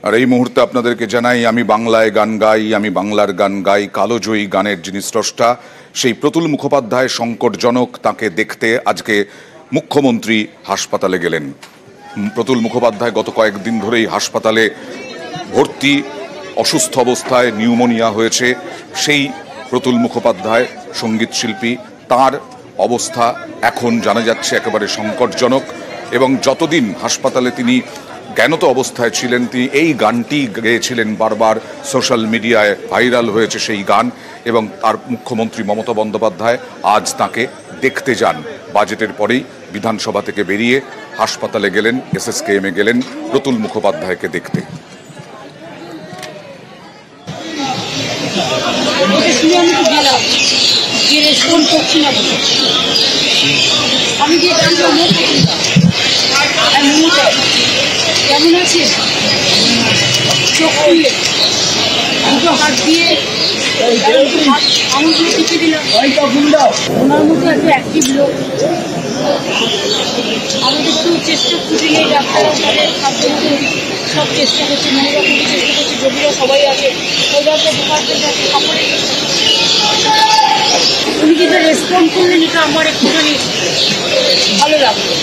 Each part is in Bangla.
আর এই মুহূর্তে আপনাদেরকে জানাই, আমি বাংলায় গান গাই, আমি বাংলার গান গাই। কালোজয়ী গানের যিনি স্রষ্টা, সেই প্রতুল মুখোপাধ্যায় সংকটজনক, তাকে দেখতে আজকে মুখ্যমন্ত্রী হাসপাতালে গেলেন। প্রতুল মুখোপাধ্যায় গত কয়েকদিন ধরেই হাসপাতালে ভর্তি, অসুস্থ অবস্থায়, নিউমোনিয়া হয়েছে। সেই প্রতুল মুখোপাধ্যায় সঙ্গীত শিল্পী, তার অবস্থা এখন জানা যাচ্ছে একেবারে সংকটজনক। এবং যতদিন হাসপাতালে তিনি জ্ঞানত অবস্থায় ছিলেন, তিনি এই গানটি গেয়েছিলেন বারবার, সোশ্যাল মিডিয়ায় ভাইরাল হয়েছে সেই গান। এবং তার মুখ্যমন্ত্রী মমতা বন্দ্যোপাধ্যায় আজ তাকে দেখতে যান। বাজেটের পরেই বিধানসভা থেকে বেরিয়ে হাসপাতালে গেলেন, SSKM-এ গেলেন প্রতুল মুখোপাধ্যায়কে দেখতে। আমি যে গানটা কেমন আছে, চোখ খুলে দুটো হাত দিয়ে আমি শিখে দিলাম। ওনার মতো এত অ্যাক্টিভ লোক, আমাদের তো চেষ্টা খুঁজিয়ে ডাক্তাররা তাদের খাদ্য সব চেষ্টা করছে, মেয়েরা খুবই চেষ্টা করছে, যোগীরা সবাই আছে, ওরা তো ঢোকার জন্য কাপড়ে উনি যেটা রেসপন্ড করলেন, এটা আমার একটুখানি ভালো লাগলো।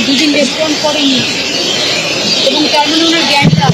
দুদিন রেসপন্ড করেনি এবং তার মানে ওনার জ্ঞানটা